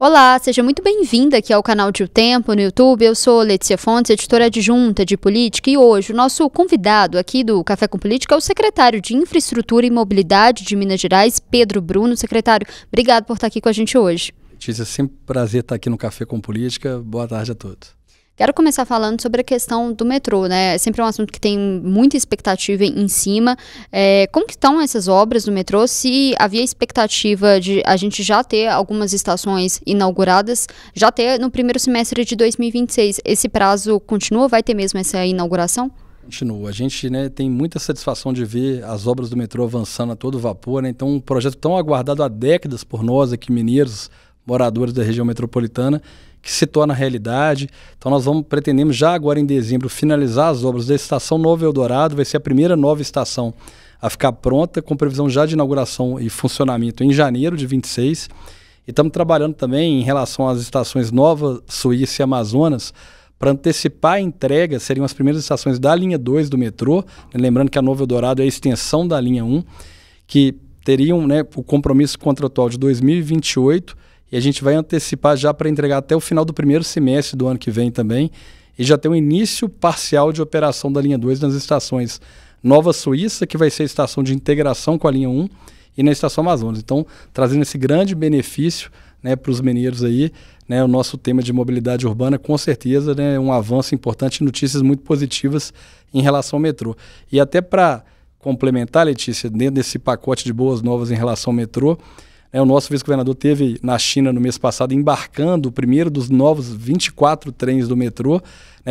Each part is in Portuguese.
Olá, seja muito bem-vinda aqui ao canal de O Tempo no YouTube. Eu sou Letícia Fontes, editora adjunta de política, e hoje o nosso convidado aqui do Café com Política é o secretário de Infraestrutura e Mobilidade de Minas Gerais, Pedro Bruno. Secretário, obrigado por estar aqui com a gente hoje. Letícia, sempre um prazer estar aqui no Café com Política. Boa tarde a todos. Quero começar falando sobre a questão do metrô, né? É sempre um assunto que tem muita expectativa em cima. Como que estão essas obras do metrô? Se havia expectativa de a gente já ter algumas estações inauguradas, já ter no primeiro semestre de 2026, esse prazo continua? Vai ter mesmo essa inauguração? Continua. A gente tem muita satisfação de ver as obras do metrô avançando a todo vapor, né? Então, um projeto tão aguardado há décadas por nós aqui mineiros, moradores da região metropolitana, que se torna realidade. Então nós pretendemos já agora em dezembro finalizar as obras da Estação Nova Eldorado. Vai ser a primeira nova estação a ficar pronta, com previsão já de inauguração e funcionamento em janeiro de 26. E estamos trabalhando também em relação às estações Nova Suíça e Amazonas, para antecipar a entrega. Seriam as primeiras estações da linha 2 do metrô, lembrando que a Nova Eldorado é a extensão da linha 1, que teriam o compromisso contratual de 2028, e a gente vai antecipar já para entregar até o final do primeiro semestre do ano que vem também, e já ter um início parcial de operação da linha 2 nas estações Nova Suíça, que vai ser a estação de integração com a linha 1, e na estação Amazonas. Então, trazendo esse grande benefício para os mineiros aí, o nosso tema de mobilidade urbana, com certeza, um avanço importante e notícias muito positivas em relação ao metrô. E até para complementar, Letícia, dentro desse pacote de boas novas em relação ao metrô, o nosso vice-governador teve na China no mês passado embarcando o primeiro dos novos 24 trens do metrô,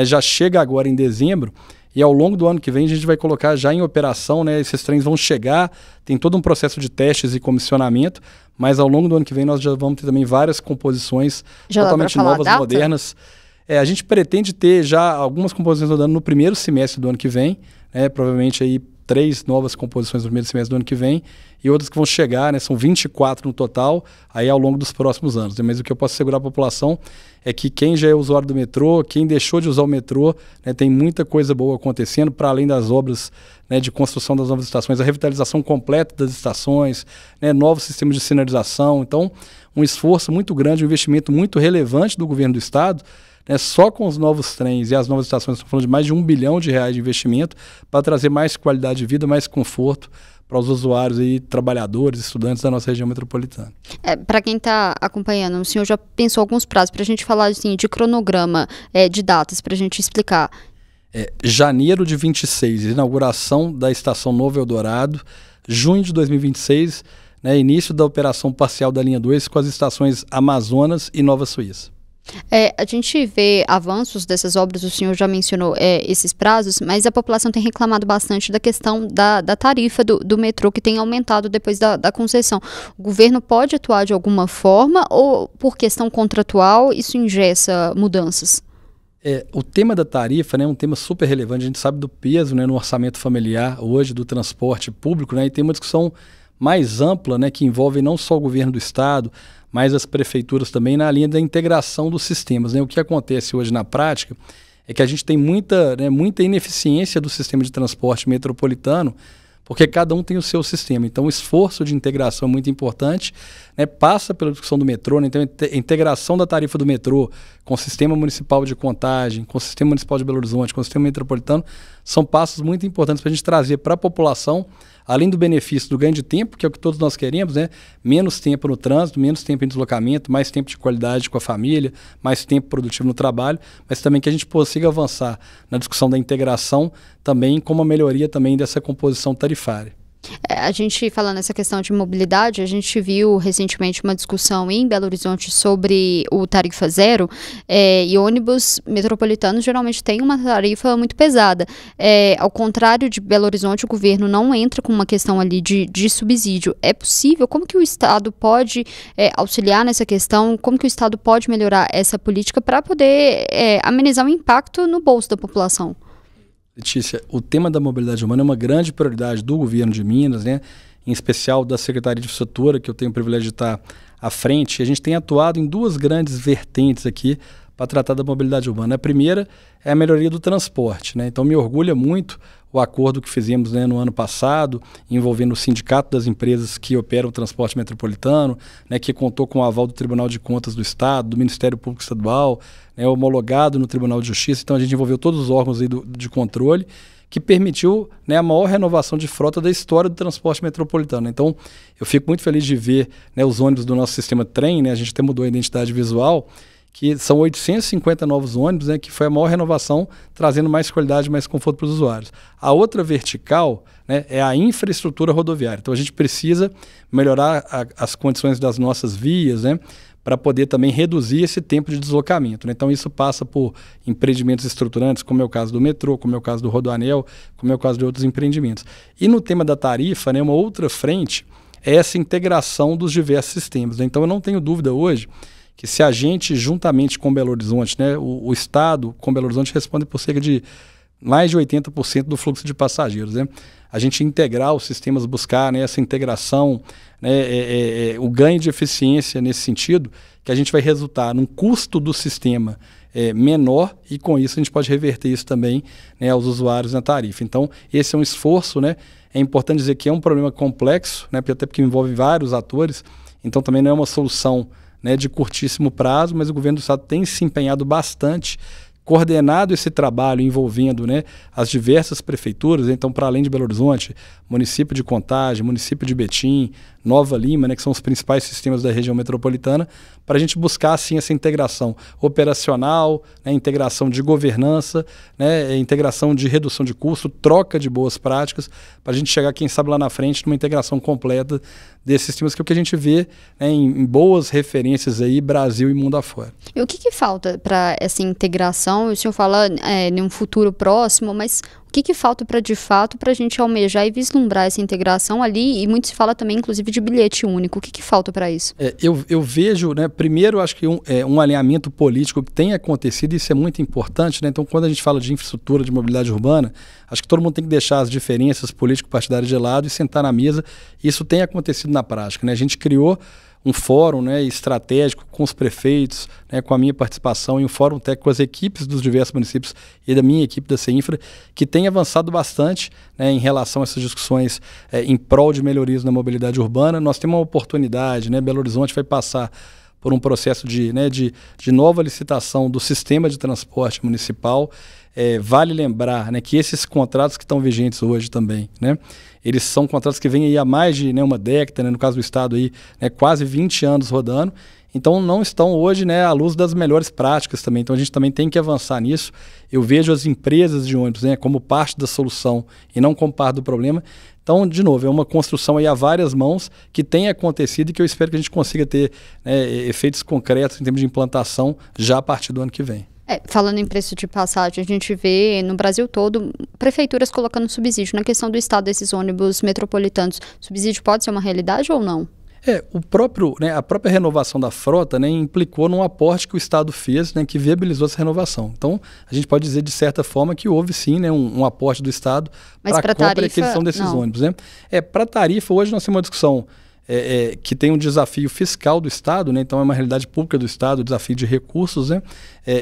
já chega agora em dezembro, e ao longo do ano que vem a gente vai colocar já em operação, esses trens vão chegar, tem todo um processo de testes e comissionamento, mas ao longo do ano que vem nós já vamos ter também várias composições já totalmente novas, modernas. A gente pretende ter já algumas composições rodando no primeiro semestre do ano que vem, provavelmente aí 3 novas composições no primeiro semestre do ano que vem, e outras que vão chegar, são 24 no total, aí ao longo dos próximos anos. Mas o que eu posso assegurar à população é que quem já é usuário do metrô, quem deixou de usar o metrô, tem muita coisa boa acontecendo, para além das obras de construção das novas estações, a revitalização completa das estações, novos sistemas de sinalização. Então, um esforço muito grande, um investimento muito relevante do governo do estado, só com os novos trens e as novas estações, estamos falando de mais de R$1 bilhão de investimento para trazer mais qualidade de vida, mais conforto para os usuários e trabalhadores, estudantes da nossa região metropolitana. Para quem está acompanhando, o senhor já pensou alguns prazos para a gente falar assim, de cronograma, de datas, para a gente explicar? Janeiro de 26, inauguração da Estação Nova Eldorado, junho de 2026, início da operação parcial da linha 2 com as estações Amazonas e Nova Suíça. A gente vê avanços dessas obras, o senhor já mencionou esses prazos, mas a população tem reclamado bastante da questão da tarifa do metrô, que tem aumentado depois da concessão. O governo pode atuar de alguma forma ou, por questão contratual, isso engessa mudanças? O tema da tarifa é um tema super relevante. A gente sabe do peso no orçamento familiar hoje do transporte público, e tem uma discussão mais ampla que envolve não só o governo do estado, mas as prefeituras também, na linha da integração dos sistemas. O que acontece hoje na prática é que a gente tem muita ineficiência do sistema de transporte metropolitano, porque cada um tem o seu sistema. Então, o esforço de integração é muito importante, passa pela discussão do metrô, então a integração da tarifa do metrô com o sistema municipal de Contagem, com o sistema municipal de Belo Horizonte, com o sistema metropolitano, são passos muito importantes para a gente trazer para a população, além do benefício do ganho de tempo, que é o que todos nós queremos, menos tempo no trânsito, menos tempo em deslocamento, mais tempo de qualidade com a família, mais tempo produtivo no trabalho, mas também que a gente consiga avançar na discussão da integração também com uma melhoria também dessa composição tarifária. A gente falando nessa questão de mobilidade, a gente viu recentemente uma discussão em Belo Horizonte sobre o tarifa zero, e ônibus metropolitanos geralmente tem uma tarifa muito pesada. Ao contrário de Belo Horizonte, o governo não entra com uma questão ali de subsídio. É possível? Como que o Estado pode auxiliar nessa questão? Como que o Estado pode melhorar essa política para poder amenizar o impacto no bolso da população? Letícia, o tema da mobilidade humana é uma grande prioridade do governo de Minas, em especial da Secretaria de Infraestrutura, que eu tenho o privilégio de estar à frente. A gente tem atuado em 2 grandes vertentes aqui para tratar da mobilidade urbana. A primeira é a melhoria do transporte, né? Então me orgulha muito o acordo que fizemos, né, no ano passado, envolvendo o Sindicato das Empresas que operam o transporte metropolitano, né, que contou com o aval do Tribunal de Contas do Estado, do Ministério Público Estadual, né, homologado no Tribunal de Justiça. Então a gente envolveu todos os órgãos aí de controle, que permitiu, né, a maior renovação de frota da história do transporte metropolitano. Então eu fico muito feliz de ver, né, os ônibus do nosso sistema trem, né, a gente até mudou a identidade visual, que são 850 novos ônibus, né, que foi a maior renovação, trazendo mais qualidade e mais conforto para os usuários. A outra vertical, né, é a infraestrutura rodoviária. Então a gente precisa melhorar as condições das nossas vias, né, para poder também reduzir esse tempo de deslocamento, né? Então isso passa por empreendimentos estruturantes, como é o caso do metrô, como é o caso do Rodoanel, como é o caso de outros empreendimentos. E no tema da tarifa, né, uma outra frente é essa integração dos diversos sistemas, né? Então eu não tenho dúvida hoje que se a gente, juntamente com Belo Horizonte, né, o Estado com Belo Horizonte responde por cerca de mais de 80% do fluxo de passageiros, né? A gente integrar os sistemas, buscar, né, essa integração, né, o ganho de eficiência nesse sentido, que a gente vai resultar num custo do sistema menor e com isso a gente pode reverter isso também, né, aos usuários na tarifa. Então esse é um esforço, né? É importante dizer que é um problema complexo, né, até porque envolve vários atores, então também não é uma solução, né, de curtíssimo prazo, mas o governo do estado tem se empenhado bastante, coordenado esse trabalho envolvendo, né, as diversas prefeituras. Então, para além de Belo Horizonte, município de Contagem, município de Betim, Nova Lima, né, que são os principais sistemas da região metropolitana, para a gente buscar assim essa integração operacional, né, integração de governança, né, integração de redução de custo, troca de boas práticas, para a gente chegar, quem sabe, lá na frente, numa integração completa desses sistemas, que é o que a gente vê, né, em boas referências aí, Brasil e mundo afora. E o que falta para essa integração? O senhor fala em um futuro próximo, mas o que falta para, de fato, para a gente almejar e vislumbrar essa integração ali? E muito se fala também, inclusive, de bilhete único. O que falta para isso? Eu vejo, né, primeiro, acho que um alinhamento político que tem acontecido, e isso é muito importante, né? Então, quando a gente fala de infraestrutura, de mobilidade urbana, acho que todo mundo tem que deixar as diferenças político-partidárias de lado e sentar na mesa. Isso tem acontecido na prática, né? A gente criou um fórum, né, estratégico com os prefeitos, né, com a minha participação, e um fórum técnico com as equipes dos diversos municípios e da minha equipe da CEINFRA, que tem avançado bastante, né, em relação a essas discussões em prol de melhorias na mobilidade urbana. Nós temos uma oportunidade, né, Belo Horizonte vai passar por um processo de nova licitação do sistema de transporte municipal. Vale lembrar, né, que esses contratos que estão vigentes hoje também, né, eles são contratos que vêm aí há mais de, né, uma década, né, no caso do Estado aí, né, quase 20 anos rodando, então não estão hoje, né, à luz das melhores práticas também. Então a gente também tem que avançar nisso. Eu vejo as empresas de ônibus, né, como parte da solução e não como parte do problema. Então, de novo, é uma construção aí a várias mãos que tem acontecido e que eu espero que a gente consiga ter, né, efeitos concretos em termos de implantação já a partir do ano que vem. Falando em preço de passagem, a gente vê no Brasil todo prefeituras colocando subsídio. Na questão do estado desses ônibus metropolitanos, subsídio pode ser uma realidade ou não? A própria renovação da frota, né, implicou num aporte que o Estado fez, né, que viabilizou essa renovação. Então, a gente pode dizer, de certa forma, que houve sim, né, um aporte do Estado para a compra e aquisição desses ônibus, né? Para a tarifa, hoje nós temos uma discussão que tem um desafio fiscal do Estado, né? Então é uma realidade pública do Estado, um desafio de recursos, né?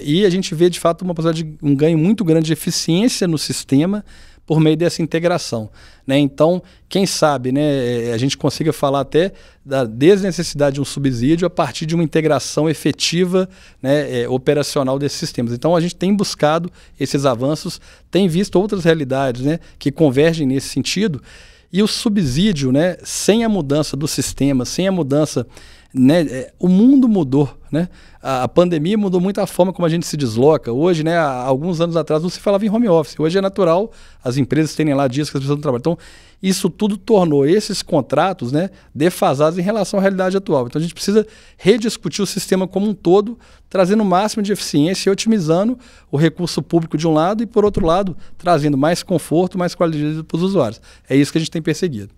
E a gente vê de fato uma possibilidade de um ganho muito grande de eficiência no sistema por meio dessa integração, né? Então, quem sabe, né, a gente consiga falar até da desnecessidade de um subsídio a partir de uma integração efetiva, né, operacional desses sistemas. Então, a gente tem buscado esses avanços, tem visto outras realidades, né, que convergem nesse sentido. E o subsídio, né, sem a mudança do sistema, sem a mudança, né, o mundo mudou, né? A pandemia mudou muito a forma como a gente se desloca. Hoje, né, há alguns anos atrás, não se falava em home office. Hoje é natural as empresas terem lá dias que as pessoas não trabalham. Então, isso tudo tornou esses contratos, né, defasados em relação à realidade atual. Então, a gente precisa rediscutir o sistema como um todo, trazendo o máximo de eficiência e otimizando o recurso público de um lado e, por outro lado, trazendo mais conforto, mais qualidade para os usuários. É isso que a gente tem perseguido.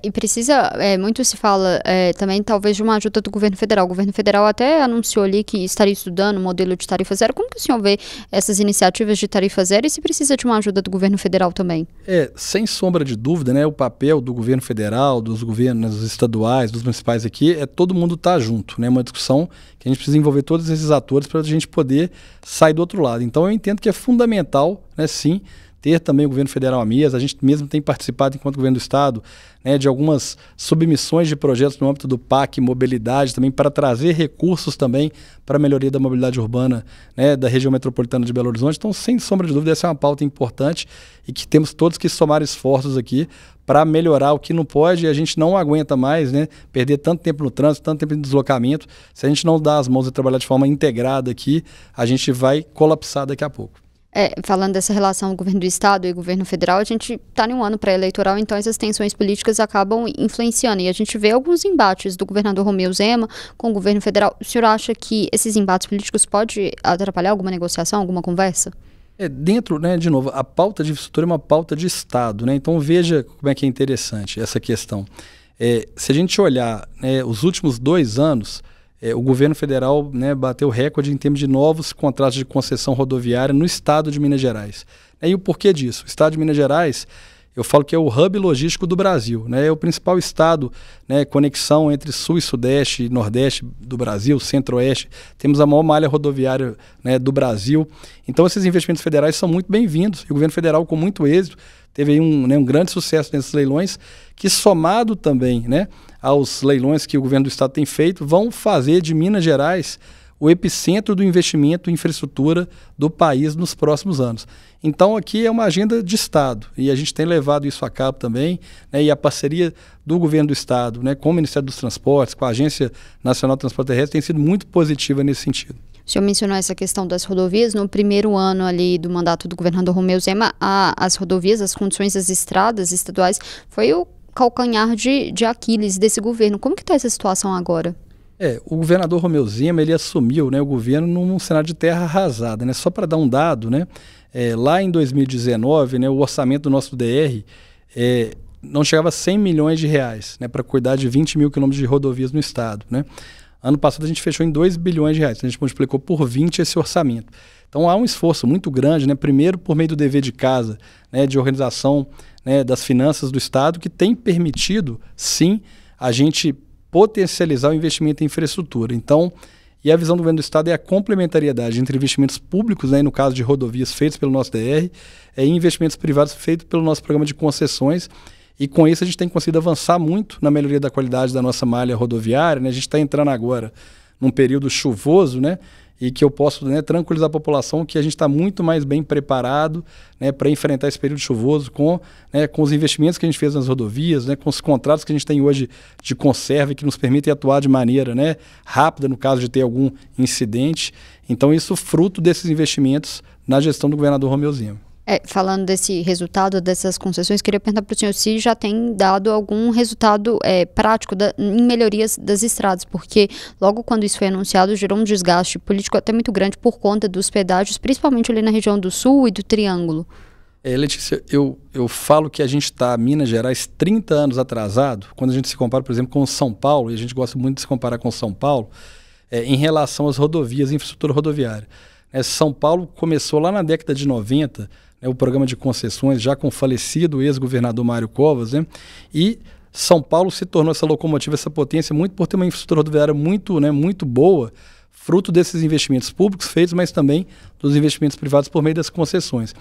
E precisa, muito se fala também, talvez, de uma ajuda do governo federal. O governo federal até anunciou anunciou ali que estaria estudando o modelo de tarifa zero. Como que o senhor vê essas iniciativas de tarifa zero e se precisa de uma ajuda do governo federal também? Sem sombra de dúvida, né, o papel do governo federal, dos governos estaduais, dos municipais aqui, é todo mundo estar junto, né, uma discussão que a gente precisa envolver todos esses atores para a gente poder sair do outro lado. Então eu entendo que é fundamental, né, sim, ter também o governo federal à mesa. A gente mesmo tem participado, enquanto governo do Estado, né, de algumas submissões de projetos no âmbito do PAC Mobilidade, também para trazer recursos também para a melhoria da mobilidade urbana, né, da região metropolitana de Belo Horizonte. Então, sem sombra de dúvida, essa é uma pauta importante e que temos todos que somar esforços aqui para melhorar o que não pode, e a gente não aguenta mais, né, perder tanto tempo no trânsito, tanto tempo em deslocamento. Se a gente não dá as mãos e trabalhar de forma integrada aqui, a gente vai colapsar daqui a pouco. Falando dessa relação governo do Estado e governo federal, a gente está em um ano pré-eleitoral, então essas tensões políticas acabam influenciando. E a gente vê alguns embates do governador Romeu Zema com o governo federal. O senhor acha que esses embates políticos podem atrapalhar alguma negociação, alguma conversa? Dentro, né, de novo, a pauta de infraestrutura é uma pauta de Estado, né? Então veja como é que é interessante essa questão. Se a gente olhar, né, os últimos 2 anos, o governo federal, né, bateu recorde em termos de novos contratos de concessão rodoviária no estado de Minas Gerais. E o porquê disso? O estado de Minas Gerais, eu falo que é o hub logístico do Brasil, né? É o principal estado, né, conexão entre sul e sudeste, nordeste do Brasil, centro-oeste. Temos a maior malha rodoviária, né, do Brasil. Então esses investimentos federais são muito bem-vindos. E o governo federal, com muito êxito, teve aí um grande sucesso nesses leilões, que somado também, né, aos leilões que o governo do estado tem feito, vão fazer de Minas Gerais o epicentro do investimento em infraestrutura do país nos próximos anos. Então aqui é uma agenda de Estado e a gente tem levado isso a cabo também, né, e a parceria do governo do Estado, né, com o Ministério dos Transportes, com a Agência Nacional de Transporte Terrestre, tem sido muito positiva nesse sentido. O senhor mencionou essa questão das rodovias. No primeiro ano ali do mandato do governador Romeu Zema, as rodovias, as condições das estradas estaduais, foi o calcanhar de Aquiles desse governo. Como que está essa situação agora? O governador Romeu Zema, ele assumiu, né, o governo num cenário de terra arrasada, né? Só para dar um dado, né, lá em 2019, né, o orçamento do nosso DR não chegava a 100 milhões de reais, né, para cuidar de 20 mil quilômetros de rodovias no estado, né? Ano passado a gente fechou em 2 bilhões de reais, então a gente multiplicou por 20 esse orçamento. Então há um esforço muito grande, né, primeiro por meio do dever de casa, né, de organização, né, das finanças do Estado, que tem permitido, sim, a gente potencializar o investimento em infraestrutura. Então, e a visão do governo do Estado é a complementariedade entre investimentos públicos, né, no caso de rodovias feitos pelo nosso DR, e investimentos privados feitos pelo nosso programa de concessões. E com isso a gente tem conseguido avançar muito na melhoria da qualidade da nossa malha rodoviária, né? A gente está entrando agora num período chuvoso, né, e que eu posso, né, tranquilizar a população que a gente está muito mais bem preparado, né, para enfrentar esse período chuvoso né, com os investimentos que a gente fez nas rodovias, né, com os contratos que a gente tem hoje de conserva que nos permitem atuar de maneira, né, rápida no caso de ter algum incidente. Então isso fruto desses investimentos na gestão do governador Romeu Zema. Falando desse resultado dessas concessões, queria perguntar para o senhor se já tem dado algum resultado prático em melhorias das estradas, porque logo quando isso foi anunciado gerou um desgaste político até muito grande por conta dos pedágios, principalmente ali na região do Sul e do Triângulo. Letícia, eu falo que a gente está, Minas Gerais, 30 anos atrasado, quando a gente se compara, por exemplo, com São Paulo, e a gente gosta muito de se comparar com São Paulo, em relação às rodovias e infraestrutura rodoviária. São Paulo começou lá na década de 90, o programa de concessões, já com o falecido ex-governador Mário Covas, né? E São Paulo se tornou essa locomotiva, essa potência, muito por ter uma infraestrutura rodoviária muito, né, muito boa, fruto desses investimentos públicos feitos, mas também dos investimentos privados por meio das concessões.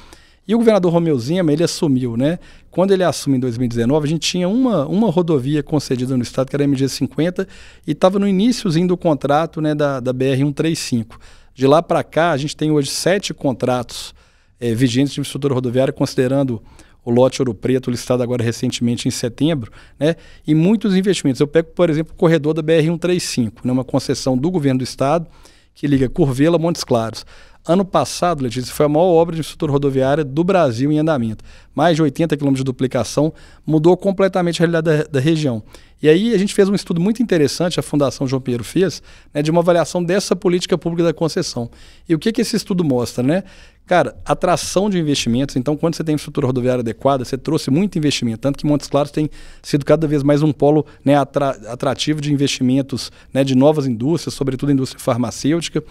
E o governador Romeu Zema, ele assumiu, né? Quando ele assume em 2019, a gente tinha uma rodovia concedida no estado, que era a MG-50, e estava no iníciozinho do contrato, né, da BR-135. De lá para cá, a gente tem hoje 7 contratos vigentes de infraestrutura rodoviária, considerando o lote Ouro Preto, listado agora recentemente em setembro, né, e muitos investimentos. Eu pego, por exemplo, o corredor da BR-135, né, uma concessão do governo do estado, que liga Curvelo a Montes Claros. Ano passado, Letícia, foi a maior obra de infraestrutura rodoviária do Brasil em andamento. Mais de 80 quilômetros de duplicação, mudou completamente a realidade da região. E aí a gente fez um estudo muito interessante, a Fundação João Pinheiro fez, né, de uma avaliação dessa política pública da concessão. E o que esse estudo mostra, né? Cara, atração de investimentos. Então, quando você tem infraestrutura rodoviária adequada, você trouxe muito investimento, tanto que Montes Claros tem sido cada vez mais um polo, né, atrativo de investimentos, né, de novas indústrias, sobretudo a indústria farmacêutica.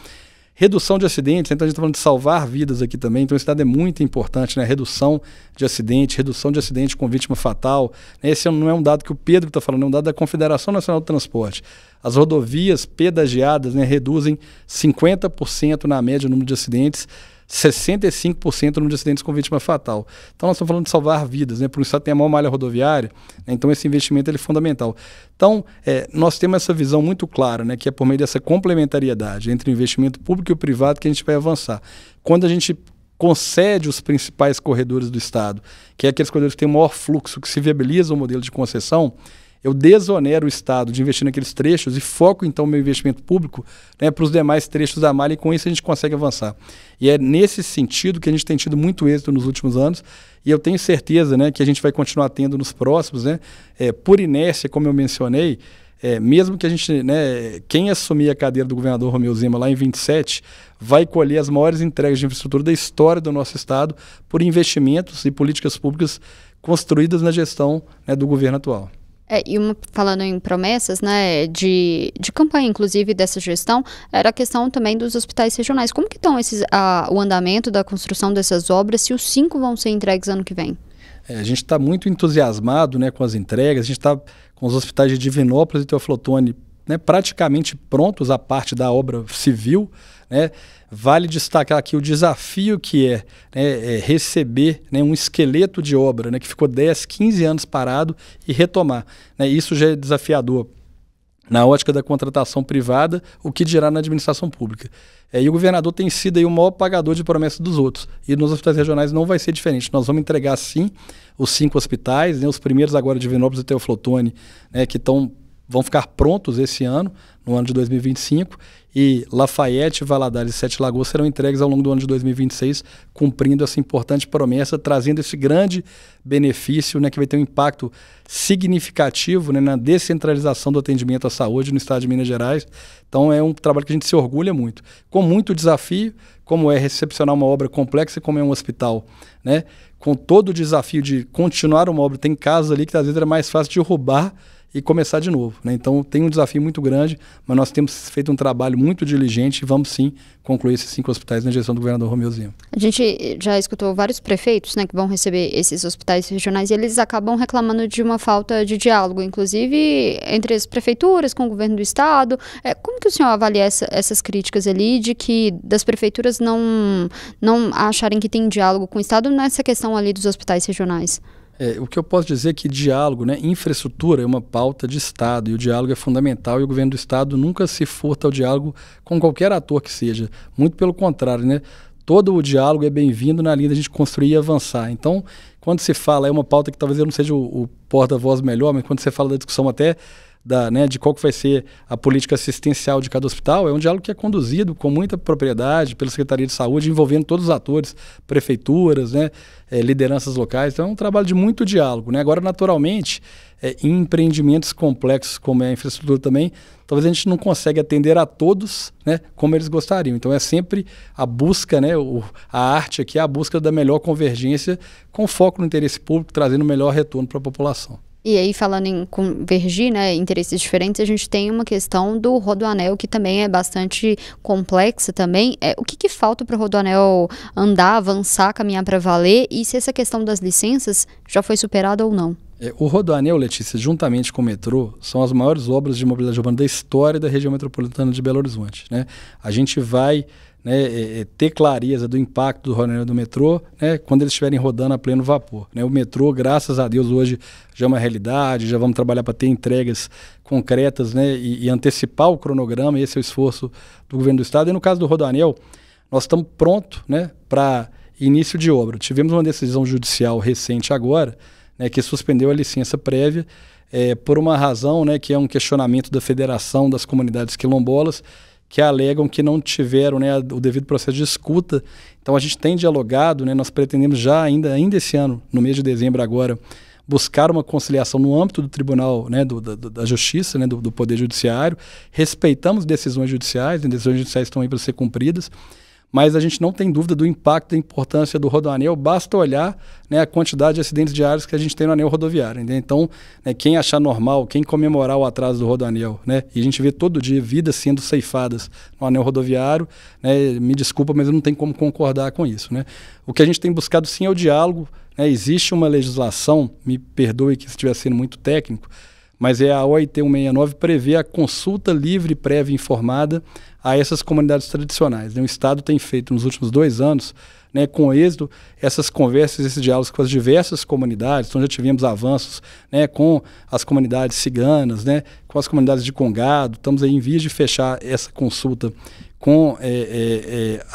Redução de acidentes, então a gente está falando de salvar vidas aqui também, então esse dado é muito importante, né? Redução de acidente com vítima fatal. Esse não é um dado que o Pedro está falando, é um dado da Confederação Nacional do Transporte. As rodovias pedagiadas, né, reduzem 50% na média o número de acidentes, 65% no número de acidentes com vítima fatal. Então nós estamos falando de salvar vidas, né? Por isso tem a maior malha rodoviária, né? Então esse investimento ele é fundamental. Então nós temos essa visão muito clara, né? Que é por meio dessa complementariedade entre o investimento público e o privado que a gente vai avançar. Quando a gente concede os principais corredores do Estado, que é aqueles corredores que têm o maior fluxo, que se viabiliza o modelo de concessão, eu desonero o Estado de investir naqueles trechos e foco, então, o meu investimento público, né, para os demais trechos da malha, e com isso a gente consegue avançar. E é nesse sentido que a gente tem tido muito êxito nos últimos anos, e eu tenho certeza, né, que a gente vai continuar tendo nos próximos, né, por inércia, como eu mencionei, mesmo que a gente, né, quem assumir a cadeira do governador Romeu Zema lá em 27, vai colher as maiores entregas de infraestrutura da história do nosso Estado por investimentos e políticas públicas construídas na gestão, né, do governo atual. Falando em promessas, né, de campanha, inclusive, dessa gestão, era a questão também dos hospitais regionais. Como que estão o andamento da construção dessas obras, se os 5 vão ser entregues ano que vem? A gente está muito entusiasmado, né, com as entregas, a gente está com os hospitais de Divinópolis e Teófilo Otoni, né, praticamente prontos a parte da obra civil, né. Vale destacar aqui o desafio que é receber, né, um esqueleto de obra, né, que ficou 10, 15 anos parado e retomar, né. Isso já é desafiador na ótica da contratação privada, o que dirá na administração pública. E o governador tem sido aí o maior pagador de promessas dos outros. E nos hospitais regionais não vai ser diferente. Nós vamos entregar, sim, os 5 hospitais, né, os primeiros agora de Divinópolis e Teófilo Otoni, né, que vão ficar prontos esse ano, no ano de 2025, e Lafayette, Valadares e Sete Lagoas serão entregues ao longo do ano de 2026, cumprindo essa importante promessa, trazendo esse grande benefício, né, que vai ter um impacto significativo, né, na descentralização do atendimento à saúde no estado de Minas Gerais. Então é um trabalho que a gente se orgulha muito. Com muito desafio, como é recepcionar uma obra complexa, como é um hospital, né, com todo o desafio de continuar uma obra. Tem casos ali que às vezes era mais fácil de derrubar e começar de novo, né? Então tem um desafio muito grande, mas nós temos feito um trabalho muito diligente e vamos sim concluir esses 5 hospitais na gestão do governador Romeu Zema. A gente já escutou vários prefeitos, né, que vão receber esses hospitais regionais, e eles acabam reclamando de uma falta de diálogo, inclusive entre as prefeituras com o governo do estado. Como que o senhor avalia essas críticas ali de que das prefeituras não acharem que tem diálogo com o estado nessa questão ali dos hospitais regionais? O que eu posso dizer é que diálogo, né, infraestrutura é uma pauta de Estado, e o diálogo é fundamental, e o governo do Estado nunca se furta ao diálogo com qualquer ator que seja. Muito pelo contrário, né? Todo o diálogo é bem-vindo na linha da gente construir e avançar. Então, quando se fala, é uma pauta que talvez eu não seja o porta-voz melhor, mas quando você fala da discussão até de qual que vai ser a política assistencial de cada hospital, é um diálogo que é conduzido com muita propriedade pela Secretaria de Saúde, envolvendo todos os atores, prefeituras, né, lideranças locais. Então é um trabalho de muito diálogo, né? Agora, naturalmente, em empreendimentos complexos como é a infraestrutura também, talvez a gente não consiga atender a todos, né, como eles gostariam. Então é sempre a busca, né, a arte aqui é a busca da melhor convergência com foco no interesse público, trazendo o melhor retorno para a população. E aí, falando em convergir, né, interesses diferentes, a gente tem uma questão do Rodoanel, que também é bastante complexa também. O que falta para o Rodoanel andar, avançar, caminhar para valer? E se essa questão das licenças já foi superada ou não? O Rodoanel, Letícia, juntamente com o metrô, são as maiores obras de mobilidade urbana da história da região metropolitana de Belo Horizonte, né? A gente vai, né, ter clareza do impacto do Rodoanel do metrô, né, quando eles estiverem rodando a pleno vapor, né? O metrô, graças a Deus, hoje já é uma realidade, já vamos trabalhar para ter entregas concretas, né, e antecipar o cronograma. Esse é o esforço do governo do estado. E no caso do Rodoanel, nós estamos prontos, né, para início de obra. Tivemos uma decisão judicial recente agora, né, que suspendeu a licença prévia por uma razão, né, que é um questionamento da Federação das Comunidades Quilombolas, que alegam que não tiveram, né, o devido processo de escuta. Então a gente tem dialogado, né, nós pretendemos já ainda esse ano, no mês de dezembro agora, buscar uma conciliação no âmbito do Tribunal, né, da Justiça, né, do Poder Judiciário. Respeitamos decisões judiciais, né, decisões judiciais estão aí para ser cumpridas, mas a gente não tem dúvida do impacto, da importância do rodoanel, basta olhar, né, a quantidade de acidentes diários que a gente tem no anel rodoviário. Né? Então, né, quem achar normal, quem comemorar o atraso do rodoanel, né, e a gente vê todo dia vidas sendo ceifadas no anel rodoviário, né, me desculpa, mas eu não tenho como concordar com isso. Né? O que a gente tem buscado sim é o diálogo. Né? Existe uma legislação, me perdoe que estiver sendo muito técnico, mas é a OIT 169, prevê a consulta livre, prévia e informada a essas comunidades tradicionais. Né? O Estado tem feito nos últimos 2 anos, né, com êxito, essas conversas, esses diálogos com as diversas comunidades. Então já tivemos avanços, né, com as comunidades ciganas, né, com as comunidades de Congado. Estamos aí em vias de fechar essa consulta com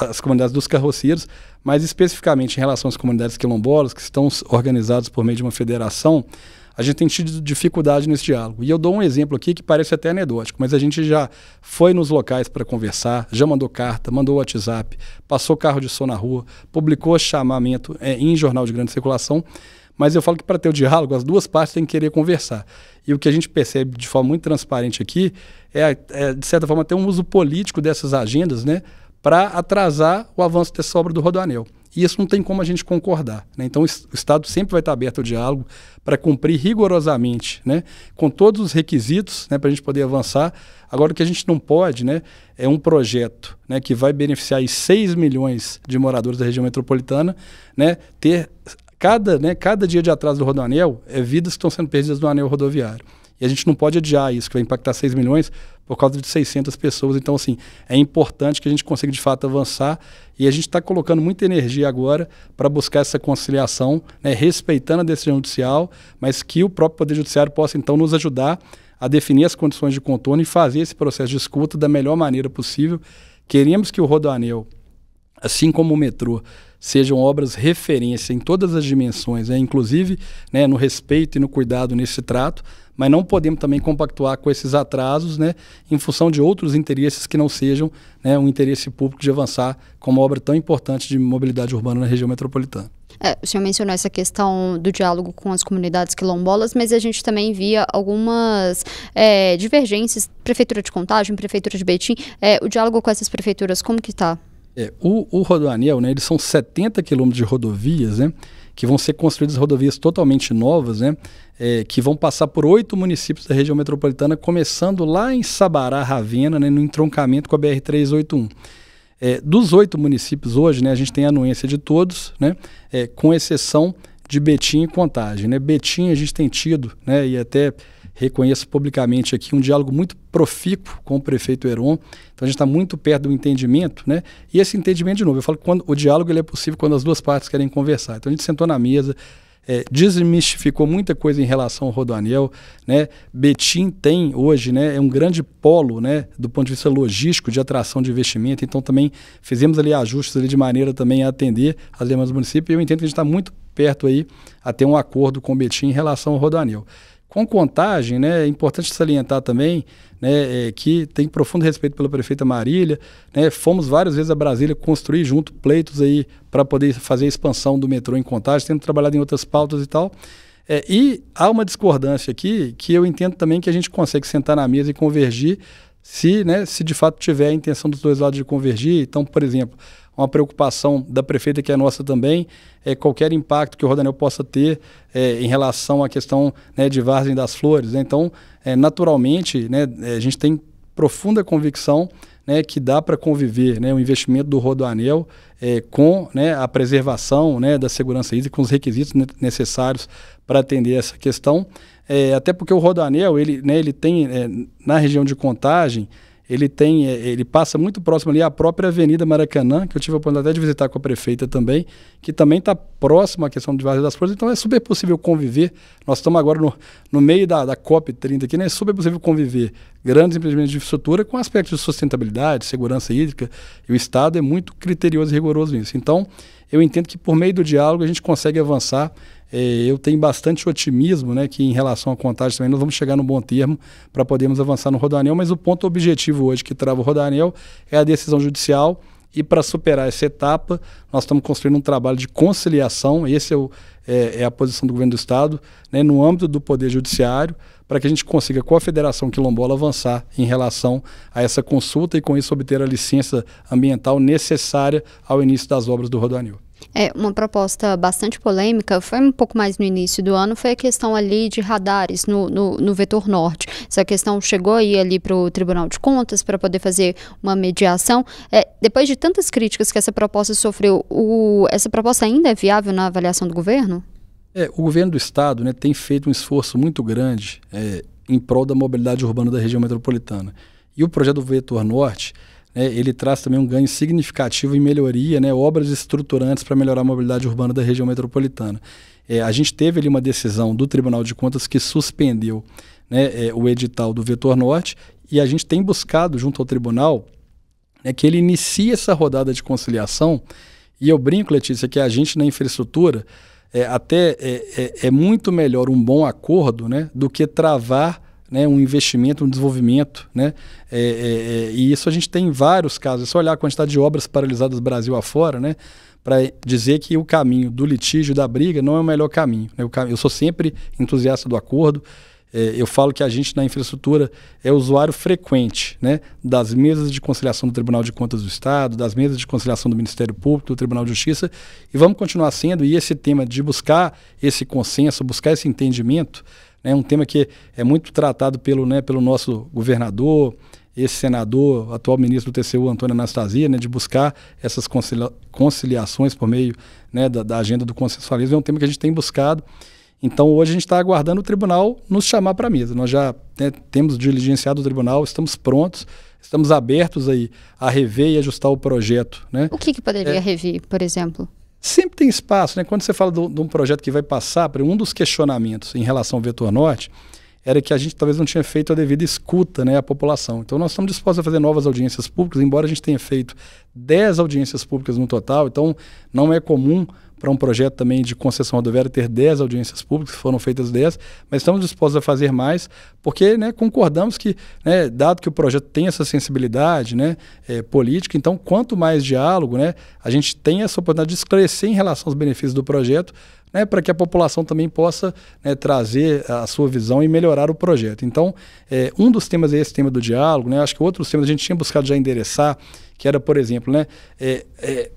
as comunidades dos carroceiros, mas especificamente em relação às comunidades quilombolas, que estão organizadas por meio de uma federação, a gente tem tido dificuldade nesse diálogo. E eu dou um exemplo aqui que parece até anedótico, mas a gente já foi nos locais para conversar, já mandou carta, mandou WhatsApp, passou carro de som na rua, publicou chamamento em jornal de grande circulação, mas eu falo que para ter o diálogo, as duas partes têm que querer conversar. E o que a gente percebe de forma muito transparente aqui de certa forma, ter um uso político dessas agendas, né, para atrasar o avanço dessa obra do rodoanel. E isso não tem como a gente concordar. Né? Então, o Estado sempre vai estar aberto ao diálogo para cumprir rigorosamente, né, com todos os requisitos, né, para a gente poder avançar. Agora, o que a gente não pode, né, é um projeto, né, que vai beneficiar aí 6 milhões de moradores da região metropolitana, né, ter cada dia de atraso do rodoanel vidas que estão sendo perdidas no anel rodoviário. E a gente não pode adiar isso, que vai impactar 6 milhões por causa de 600 pessoas. Então, assim, é importante que a gente consiga, de fato, avançar. E a gente está colocando muita energia agora para buscar essa conciliação, né, respeitando a decisão judicial, mas que o próprio Poder Judiciário possa, então, nos ajudar a definir as condições de contorno e fazer esse processo de escuta da melhor maneira possível. Queremos que o rodoanel, assim como o metrô, sejam obras referência em todas as dimensões, né, inclusive, né, no respeito e no cuidado nesse trato, mas não podemos também compactuar com esses atrasos, né, em função de outros interesses que não sejam, né, um interesse público de avançar com uma obra tão importante de mobilidade urbana na região metropolitana. O senhor mencionou essa questão do diálogo com as comunidades quilombolas, mas a gente também via algumas divergências, Prefeitura de Contagem, Prefeitura de Betim, o diálogo com essas prefeituras, como que está? O rodoanel, né, eles são 70 quilômetros de rodovias, né, que vão ser construídas rodovias totalmente novas, né, que vão passar por 8 municípios da região metropolitana, começando lá em Sabará, Ravena, né, no entroncamento com a BR-381. Dos 8 municípios hoje, né, a gente tem a anuência de todos, né, com exceção de Betim e Contagem. Né. Betim a gente tem tido, né, e até reconheço publicamente aqui, um diálogo muito profícuo com o prefeito Heron. Então a gente está muito perto do entendimento, né? E esse entendimento, de novo, eu falo que o diálogo ele é possível quando as duas partes querem conversar. Então a gente sentou na mesa, desmistificou muita coisa em relação ao rodoanel, né? Betim tem hoje, né, é um grande polo, né, do ponto de vista logístico, de atração de investimento. Então também fizemos ali ajustes ali de maneira também a atender as demandas do município. E eu entendo que a gente está muito perto aí a ter um acordo com o Betim em relação ao rodoanel. Com Contagem, né, é importante salientar também, né, que tem profundo respeito pela prefeita Marília, né, fomos várias vezes a Brasília construir junto pleitos aí para poder fazer a expansão do metrô em Contagem, tendo trabalhado em outras pautas e tal. E há uma discordância aqui que eu entendo também que a gente consegue sentar na mesa e convergir se de fato tiver a intenção dos dois lados de convergir. Então, por exemplo, uma preocupação da prefeita, que é nossa também, qualquer impacto que o rodoanel possa ter em relação à questão, né, de Vargem das Flores. Né? Então, naturalmente, né, a gente tem profunda convicção, né, que dá para conviver, né, o investimento do rodoanel com, né, a preservação, né, da segurança hídrica, com os requisitos necessários para atender essa questão. Até porque o rodoanel, ele tem, na região de Contagem, ele passa muito próximo ali à própria Avenida Maracanã, que eu tive a oportunidade até de visitar com a prefeita também, que também está próximo à questão de Vargem das Flores. Então é super possível conviver. Nós estamos agora no meio da COP30 aqui, né? É super possível conviver grandes empreendimentos de infraestrutura com aspectos de sustentabilidade, segurança hídrica, e o Estado é muito criterioso e rigoroso nisso. Então, eu entendo que por meio do diálogo a gente consegue avançar eu tenho bastante otimismo, né, que em relação à Contagem também nós vamos chegar num bom termo para podermos avançar no Rodoanel, mas o ponto objetivo hoje que trava o Rodoanel é a decisão judicial. E para superar essa etapa, nós estamos construindo um trabalho de conciliação, esse é a posição do governo do Estado, né, no âmbito do Poder Judiciário, para que a gente consiga, com a Federação Quilombola, avançar em relação a essa consulta e, com isso, obter a licença ambiental necessária ao início das obras do Rodoanel. Uma proposta bastante polêmica, foi um pouco mais no início do ano, foi a questão ali de radares no vetor norte. Essa questão chegou ali para o Tribunal de Contas para poder fazer uma mediação. Depois de tantas críticas que essa proposta sofreu, essa proposta ainda é viável na avaliação do governo? O governo do Estado, né, tem feito um esforço muito grande em prol da mobilidade urbana da região metropolitana. E o projeto do vetor norte, ele traz também um ganho significativo em melhoria, né, obras estruturantes para melhorar a mobilidade urbana da região metropolitana. A gente teve ali uma decisão do Tribunal de Contas que suspendeu, né, o edital do vetor norte, e a gente tem buscado junto ao tribunal, né, que ele inicie essa rodada de conciliação. E eu brinco, Letícia, que a gente na infraestrutura é muito melhor um bom acordo, né, do que travar, né, um investimento, um desenvolvimento, né? E isso a gente tem em vários casos. É só olhar a quantidade de obras paralisadas Brasil afora, né, para dizer que o caminho do litígio, da briga, não é o melhor caminho, né? Eu sou sempre entusiasta do acordo. Eu falo que a gente na infraestrutura é usuário frequente, né, das mesas de conciliação do Tribunal de Contas do Estado, das mesas de conciliação do Ministério Público, do Tribunal de Justiça, e vamos continuar sendo. E esse tema de buscar esse consenso, buscar esse entendimento, é um tema que é muito tratado pelo nosso governador, esse senador, atual ministro do TCU, Antônio Anastasia, né, de buscar essas conciliações por meio, né, da agenda do consensualismo. É um tema que a gente tem buscado. Então, hoje a gente está aguardando o tribunal nos chamar para a mesa. Nós já, né, temos diligenciado o tribunal, estamos prontos, estamos abertos aí a rever e ajustar o projeto, né? O que poderia rever, por exemplo? Sempre tem espaço, né? Quando você fala de um projeto que vai passar, um dos questionamentos em relação ao vetor norte era que a gente talvez não tinha feito a devida escuta, né, à população. Então nós estamos dispostos a fazer novas audiências públicas, embora a gente tenha feito 10 audiências públicas no total. Então não é comum para um projeto também de concessão rodoviária ter 10 audiências públicas, foram feitas 10, mas estamos dispostos a fazer mais, porque, né, concordamos que, né, dado que o projeto tem essa sensibilidade, né, política, então quanto mais diálogo, né, a gente tem essa oportunidade de esclarecer em relação aos benefícios do projeto, né, para que a população também possa, né, trazer a sua visão e melhorar o projeto. Então, um dos temas é esse tema do diálogo, né, acho que outros temas a gente tinha buscado já endereçar, que era, por exemplo, né,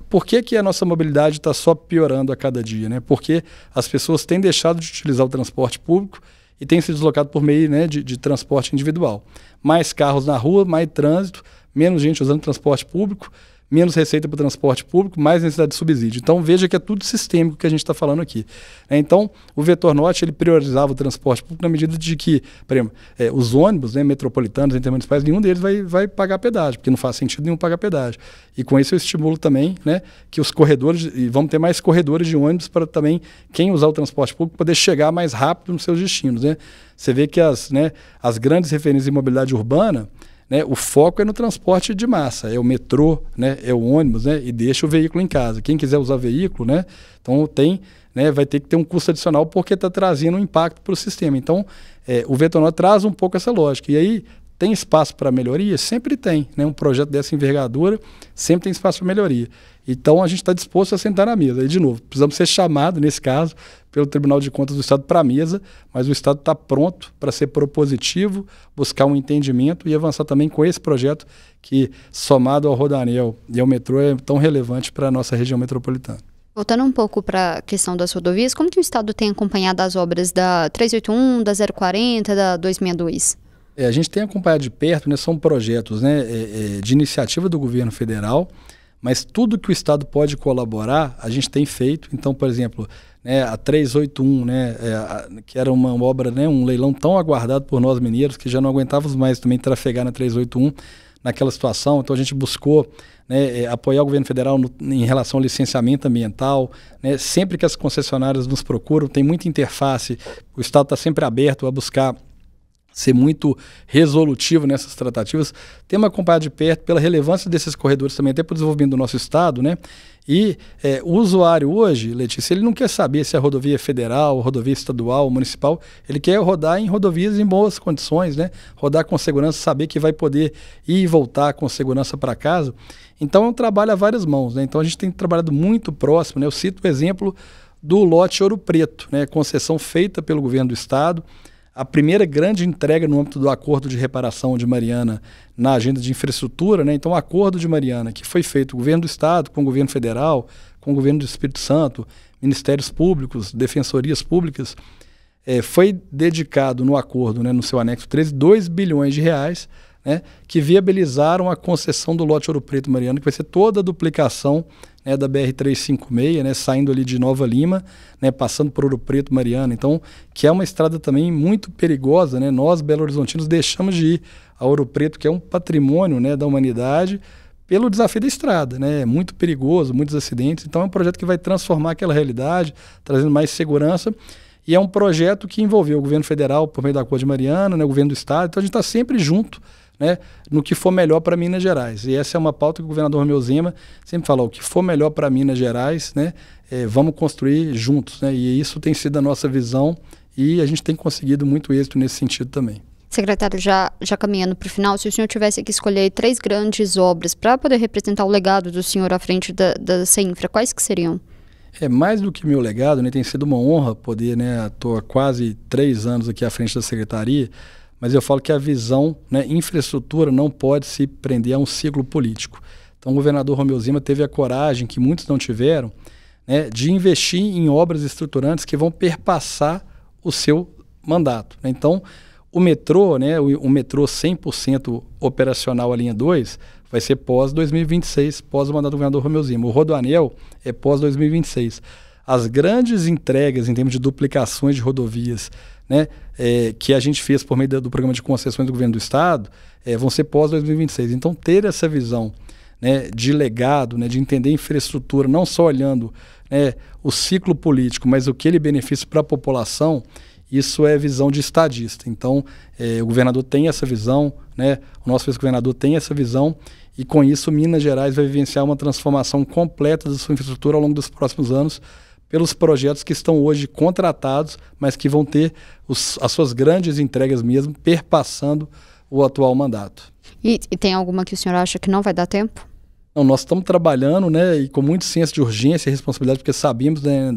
por que a nossa mobilidade está só piorando a cada dia? Né? Porque as pessoas têm deixado de utilizar o transporte público e têm se deslocado por meio, né, de transporte individual. Mais carros na rua, mais trânsito, menos gente usando transporte público, menos receita para o transporte público, mais necessidade de subsídio. Então, veja que é tudo sistêmico que a gente está falando aqui. Então, o vetor norte, ele priorizava o transporte público na medida de que, por exemplo, os ônibus, né, metropolitanos, intermunicipais, nenhum deles vai pagar pedágio, porque não faz sentido nenhum pagar pedágio. E com isso eu estimulo também, né, que os corredores, e vamos ter mais corredores de ônibus para também quem usar o transporte público poder chegar mais rápido nos seus destinos. Né? Você vê que as grandes referências em mobilidade urbana, né, o foco é no transporte de massa, é o metrô, né, é o ônibus, né, e deixa o veículo em casa. Quem quiser usar veículo, né, então vai ter que ter um custo adicional porque está trazendo um impacto para o sistema. Então, o vetor norte traz um pouco essa lógica. E aí, tem espaço para melhoria? Sempre tem. Né? Um projeto dessa envergadura sempre tem espaço para melhoria. Então, a gente está disposto a sentar na mesa. E, de novo, precisamos ser chamados, nesse caso, pelo Tribunal de Contas do Estado para a mesa, mas o Estado está pronto para ser propositivo, buscar um entendimento e avançar também com esse projeto que, somado ao Rodoanel e ao metrô, é tão relevante para a nossa região metropolitana. Voltando um pouco para a questão das rodovias, como que o Estado tem acompanhado as obras da 381, da 040, da 262? A gente tem acompanhado de perto, né, são projetos, né, de iniciativa do governo federal, mas tudo que o Estado pode colaborar, a gente tem feito. Então, por exemplo, né, a 381, né, que era uma obra, né, um leilão tão aguardado por nós mineiros, que já não aguentávamos mais também trafegar na 381 naquela situação. Então, a gente buscou, né, apoiar o governo federal em relação ao licenciamento ambiental. Né, sempre que as concessionárias nos procuram, tem muita interface, o Estado está sempre aberto a buscar ser muito resolutivo nessas tratativas, temos acompanhado de perto pela relevância desses corredores também, até para o desenvolvimento do nosso estado, né? E o usuário hoje, Letícia, ele não quer saber se a rodovia é federal, rodovia estadual, municipal, ele quer rodar em rodovias em boas condições, né? Rodar com segurança, saber que vai poder ir e voltar com segurança para casa. Então é um trabalho a várias mãos, né? Então a gente tem trabalhado muito próximo, né? Eu cito o exemplo do lote Ouro Preto, né? Concessão feita pelo governo do estado, a primeira grande entrega no âmbito do acordo de reparação de Mariana na agenda de infraestrutura, né? Então o acordo de Mariana, que foi feito o governo do estado com o governo federal, com o governo do Espírito Santo, ministérios públicos, defensorias públicas, foi dedicado no acordo, né, no seu anexo 13, 2 bilhões de reais, né, que viabilizaram a concessão do lote Ouro Preto Mariana, que vai ser toda a duplicação, né, da BR-356, né, saindo ali de Nova Lima, né, passando por Ouro Preto Mariana. Então, que é uma estrada também muito perigosa, né? Nós, belo-horizontinos, deixamos de ir a Ouro Preto, que é um patrimônio, né, da humanidade, pelo desafio da estrada, né? É muito perigoso, muitos acidentes. Então, é um projeto que vai transformar aquela realidade, trazendo mais segurança. E é um projeto que envolveu o governo federal, por meio da Acordo de Mariana, né, o governo do estado. Então, a gente está sempre junto, né, no que for melhor para Minas Gerais. E essa é uma pauta que o governador Romeu Zema sempre falou: o que for melhor para Minas Gerais, né, vamos construir juntos, né, e isso tem sido a nossa visão e a gente tem conseguido muito êxito nesse sentido também. Secretário, já caminhando para o final, se o senhor tivesse que escolher 3 grandes obras para poder representar o legado do senhor à frente da CEINFRA, quais que seriam? Mais do que meu legado, né, tem sido uma honra poder, né, estou há quase 3 anos aqui à frente da secretaria, mas eu falo que a visão, né, infraestrutura não pode se prender a um ciclo político. Então o governador Romeu Zema teve a coragem, que muitos não tiveram, né, de investir em obras estruturantes que vão perpassar o seu mandato, né? Então o metrô, né, o metrô 100% operacional, a linha 2, vai ser pós-2026, pós o mandato do governador Romeu Zema. O Rodoanel é pós-2026. As grandes entregas em termos de duplicações de rodovias, né, que a gente fez por meio do programa de concessões do governo do estado, vão ser pós-2026. Então, ter essa visão, né, de legado, né, de entender infraestrutura, não só olhando, né, o ciclo político, mas o que ele beneficia para a população, isso é visão de estadista. Então, o governador tem essa visão, né, o nosso vice-governador tem essa visão, e com isso Minas Gerais vai vivenciar uma transformação completa da sua infraestrutura ao longo dos próximos anos, pelos projetos que estão hoje contratados, mas que vão ter as suas grandes entregas mesmo, perpassando o atual mandato. E tem alguma que o senhor acha que não vai dar tempo? Não, nós estamos trabalhando, né, e com muito senso de urgência e responsabilidade, porque sabemos, né,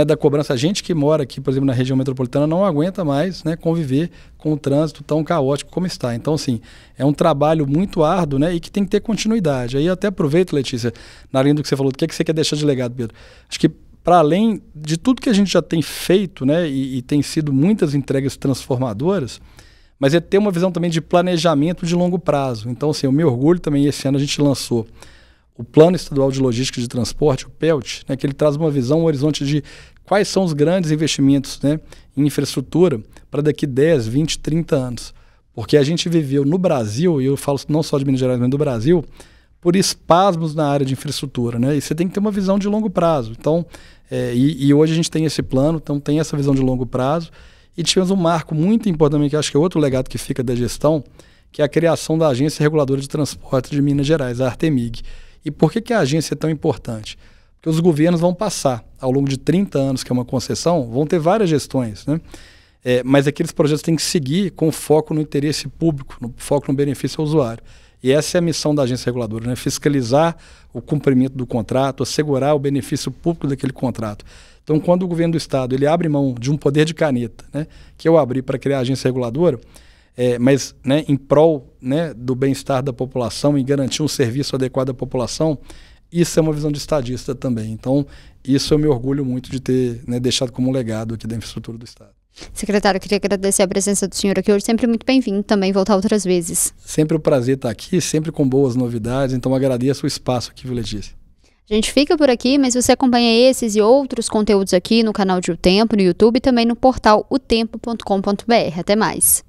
da cobrança. A gente que mora aqui, por exemplo, na região metropolitana, não aguenta mais, né, conviver com o trânsito tão caótico como está. Então, assim, é um trabalho muito árduo, né, e que tem que ter continuidade. Aí eu até aproveito, Letícia, na linha do que você falou, do que você quer deixar de legado, Pedro? Acho que, para além de tudo que a gente já tem feito, né, e tem sido muitas entregas transformadoras, mas é ter uma visão também de planejamento de longo prazo. Então, assim, eu me orgulho também, esse ano a gente lançou o Plano Estadual de Logística de Transporte, o PELT, né, que ele traz uma visão, um horizonte de quais são os grandes investimentos, né, em infraestrutura para daqui 10, 20, 30 anos. Porque a gente viveu no Brasil, e eu falo não só de Minas Gerais, mas do Brasil, por espasmos na área de infraestrutura, né? E você tem que ter uma visão de longo prazo. Então, e hoje a gente tem esse plano, então tem essa visão de longo prazo. E tivemos um marco muito importante, que acho que é outro legado que fica da gestão, que é a criação da Agência Reguladora de Transporte de Minas Gerais, a Artemig. E por que a agência é tão importante? Porque os governos vão passar, ao longo de 30 anos, que é uma concessão, vão ter várias gestões, né? Mas aqueles projetos têm que seguir com foco no interesse público, no foco no benefício ao usuário. E essa é a missão da agência reguladora, né? Fiscalizar o cumprimento do contrato, assegurar o benefício público daquele contrato. Então, quando o governo do estado ele abre mão de um poder de caneta, né, que eu abri para criar a agência reguladora, mas, né, em prol, né, do bem-estar da população e garantir um serviço adequado à população, isso é uma visão de estadista também. Então, isso eu me orgulho muito de ter, né, deixado como um legado aqui da infraestrutura do estado. Secretário, eu queria agradecer a presença do senhor aqui hoje, sempre muito bem-vindo também, voltar outras vezes. Sempre um prazer estar aqui, sempre com boas novidades, então agradeço o espaço aqui, viu, Letícia? A gente fica por aqui, mas você acompanha esses e outros conteúdos aqui no canal de O Tempo, no YouTube e também no portal otempo.com.br. Até mais!